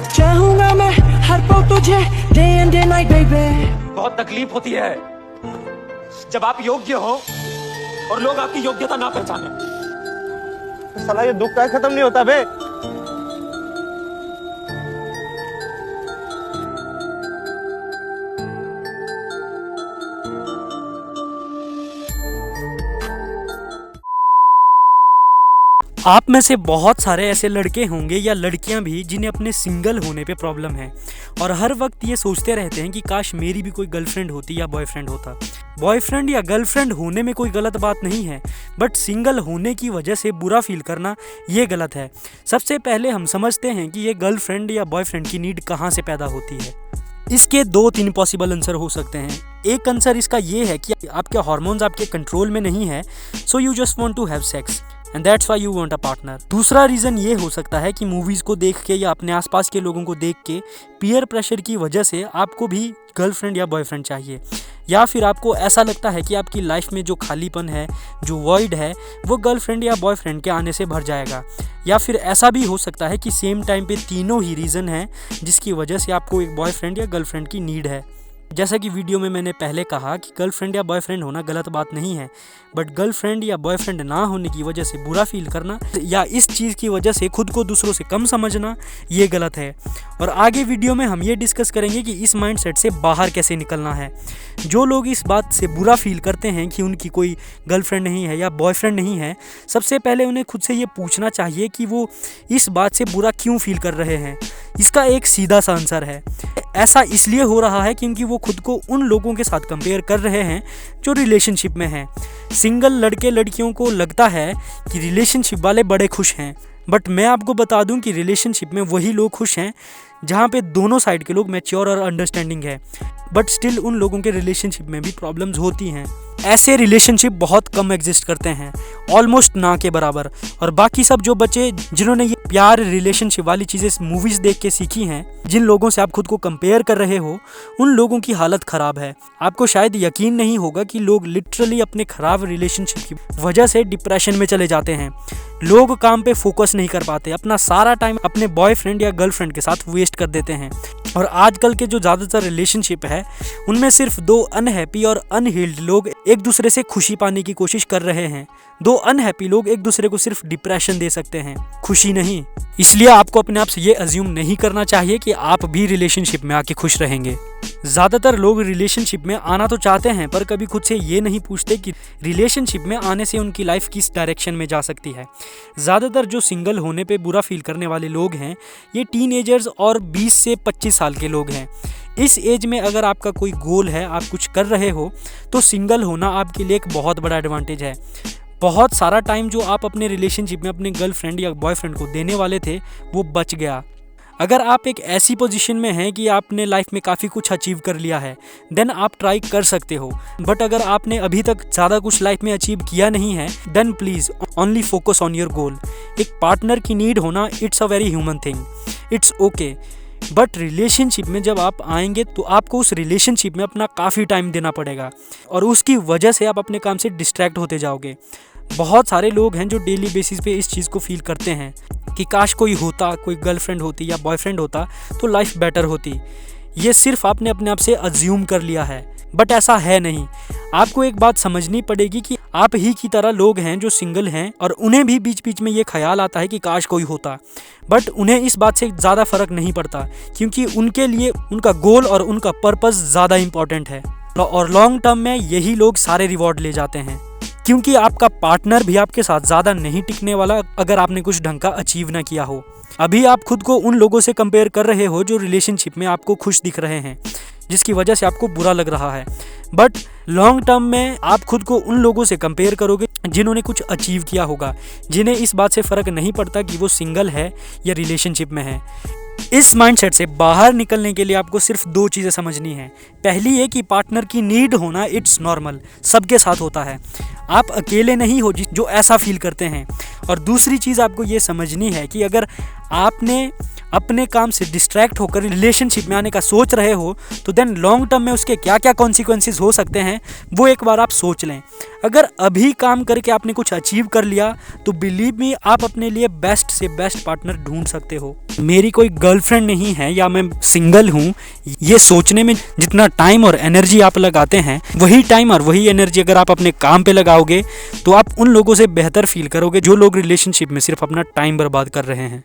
चाहूंगा मैं हर पल तुझे, day and day night baby. बहुत तकलीफ होती है जब आप योग्य हो और लोग आपकी योग्यता ना पहचाने। साला ये दुख का खत्म नहीं होता बे। आप में से बहुत सारे ऐसे लड़के होंगे या लड़कियां भी जिन्हें अपने सिंगल होने पे प्रॉब्लम है और हर वक्त ये सोचते रहते हैं कि काश मेरी भी कोई गर्लफ्रेंड होती या बॉयफ्रेंड होता। बॉयफ्रेंड या गर्लफ्रेंड होने में कोई गलत बात नहीं है, बट सिंगल होने की वजह से बुरा फील करना ये गलत है। सबसे पहले हम समझते हैं कि ये गर्लफ्रेंड या बॉयफ्रेंड की नीड कहाँ से पैदा होती है। इसके 2-3 पॉसिबल आंसर हो सकते हैं। एक आंसर इसका ये है कि आपके हार्मोन्स आपके कंट्रोल में नहीं है, so you just want to have sex and that's why you want a partner. दूसरा रीज़न ये हो सकता है कि मूवीज़ को देख के या अपने आसपास के लोगों को देख के पीयर प्रेशर की वजह से आपको भी गर्लफ्रेंड या बॉयफ्रेंड चाहिए, या फिर आपको ऐसा लगता है कि आपकी लाइफ में जो खालीपन है, जो वॉइड है, वो गर्लफ्रेंड या बॉयफ्रेंड के आने से भर जाएगा। या फिर ऐसा भी हो सकता है कि सेम टाइम पे तीनों ही रीज़न हैं जिसकी वजह से आपको एक बॉयफ्रेंड या गर्लफ्रेंड की नीड है। जैसा कि वीडियो में मैंने पहले कहा कि गर्लफ्रेंड या बॉयफ्रेंड होना गलत बात नहीं है, बट गर्लफ्रेंड या बॉयफ्रेंड ना होने की वजह से बुरा फील करना या इस चीज़ की वजह से खुद को दूसरों से कम समझना ये गलत है। और आगे वीडियो में हम ये डिस्कस करेंगे कि इस माइंडसेट से बाहर कैसे निकलना है। जो लोग इस बात से बुरा फील करते हैं कि उनकी कोई गर्लफ्रेंड नहीं है या बॉयफ्रेंड नहीं है, सबसे पहले उन्हें खुद से ये पूछना चाहिए कि वो इस बात से बुरा क्यों फील कर रहे हैं। इसका एक सीधा सा आंसर है, ऐसा इसलिए हो रहा है क्योंकि वो खुद को उन लोगों के साथ कंपेयर कर रहे हैं जो रिलेशनशिप में हैं। सिंगल लड़के लड़कियों को लगता है कि रिलेशनशिप वाले बड़े खुश हैं, बट मैं आपको बता दूं कि रिलेशनशिप में वही लोग खुश हैं जहाँ पे दोनों साइड के लोग मैच्योर और अंडरस्टैंडिंग है, बट स्टिल उन लोगों के रिलेशनशिप में भी प्रॉब्लम्स होती हैं। ऐसे रिलेशनशिप बहुत कम एग्जिस्ट करते हैं, ऑलमोस्ट ना के बराबर। और बाकी सब जो बच्चे जिन्होंने ये प्यार रिलेशनशिप वाली चीज़ें मूवीज़ देख के सीखी हैं, जिन लोगों से आप खुद को कंपेयर कर रहे हो, उन लोगों की हालत ख़राब है। आपको शायद यकीन नहीं होगा कि लोग लिटरली अपने ख़राब रिलेशनशिप की वजह से डिप्रेशन में चले जाते हैं। लोग काम पे फोकस नहीं कर पाते, अपना सारा टाइम अपने बॉयफ्रेंड या गर्लफ्रेंड के साथ वेस्ट कर देते हैं। और आजकल के जो ज़्यादातर रिलेशनशिप है उनमें सिर्फ 2 अनहैप्पी और अनहील्ड लोग एक दूसरे से खुशी पाने की कोशिश कर रहे हैं। 2 अनहैप्पी लोग एक दूसरे को सिर्फ डिप्रेशन दे सकते हैं, खुशी नहीं। इसलिए आपको अपने आप से ये अज्यूम नहीं करना चाहिए कि आप भी रिलेशनशिप में आके खुश रहेंगे। ज़्यादातर लोग रिलेशनशिप में आना तो चाहते हैं, पर कभी खुद से ये नहीं पूछते कि रिलेशनशिप में आने से उनकी लाइफ किस डायरेक्शन में जा सकती है। ज़्यादातर जो सिंगल होने पे बुरा फील करने वाले लोग हैं, ये टीनेजर्स और 20 से 25 साल के लोग हैं। इस एज में अगर आपका कोई गोल है, आप कुछ कर रहे हो, तो सिंगल होना आपके लिए एक बहुत बड़ा एडवांटेज है। बहुत सारा टाइम जो आप अपने रिलेशनशिप में अपने गर्लफ्रेंड या बॉयफ्रेंड को देने वाले थे, वो बच गया। अगर आप एक ऐसी पोजीशन में हैं कि आपने लाइफ में काफ़ी कुछ अचीव कर लिया है, देन आप ट्राई कर सकते हो। बट अगर आपने अभी तक ज़्यादा कुछ लाइफ में अचीव किया नहीं है, then please only focus on your goal. एक पार्टनर की नीड होना, it's a very human thing, it's okay. But relationship में जब आप आएंगे तो आपको उस रिलेशनशिप में अपना काफ़ी टाइम देना पड़ेगा और उसकी वजह से आप अपने काम से डिस्ट्रैक्ट होते जाओगे। बहुत सारे लोग हैं जो डेली बेसिस पे इस चीज़ को फील करते हैं कि काश कोई होता, कोई गर्लफ्रेंड होती या बॉयफ्रेंड होता तो लाइफ बेटर होती। ये सिर्फ आपने अपने आप से अज्यूम कर लिया है, बट ऐसा है नहीं। आपको एक बात समझनी पड़ेगी कि आप ही की तरह लोग हैं जो सिंगल हैं और उन्हें भी बीच बीच में ये ख्याल आता है कि काश कोई होता, बट उन्हें इस बात से ज़्यादा फ़र्क नहीं पड़ता क्योंकि उनके लिए उनका गोल और उनका पर्पस ज़्यादा इम्पॉर्टेंट है। और लॉन्ग टर्म में यही लोग सारे रिवॉर्ड ले जाते हैं, क्योंकि आपका पार्टनर भी आपके साथ ज़्यादा नहीं टिकने वाला अगर आपने कुछ ढंग का अचीव ना किया हो। अभी आप खुद को उन लोगों से कंपेयर कर रहे हो जो रिलेशनशिप में आपको खुश दिख रहे हैं, जिसकी वजह से आपको बुरा लग रहा है। बट लॉन्ग टर्म में आप खुद को उन लोगों से कंपेयर करोगे जिन्होंने कुछ अचीव किया होगा, जिन्हें इस बात से फ़र्क नहीं पड़ता कि वो सिंगल है या रिलेशनशिप में है। इस माइंडसेट से बाहर निकलने के लिए आपको सिर्फ 2 चीज़ें समझनी है। पहली है कि पार्टनर की नीड होना इट्स नॉर्मल, सबके साथ होता है, आप अकेले नहीं हो जो ऐसा फील करते हैं। और दूसरी चीज़ आपको ये समझनी है कि अगर आपने अपने काम से डिस्ट्रैक्ट होकर रिलेशनशिप में आने का सोच रहे हो तो देन लॉन्ग टर्म में उसके क्या क्या कॉन्सिक्वेंसेस हो सकते हैं वो एक बार आप सोच लें। अगर अभी काम करके आपने कुछ अचीव कर लिया तो बिलीव मी आप अपने लिए बेस्ट से बेस्ट पार्टनर ढूंढ सकते हो। मेरी कोई गर्लफ्रेंड नहीं है या मैं सिंगल हूँ, ये सोचने में जितना टाइम और एनर्जी आप लगाते हैं वही टाइम और वही एनर्जी अगर आप अपने काम पे लगाओगे तो आप उन लोगों से बेहतर फील करोगे जो लोग रिलेशनशिप में सिर्फ अपना टाइम बर्बाद कर रहे हैं।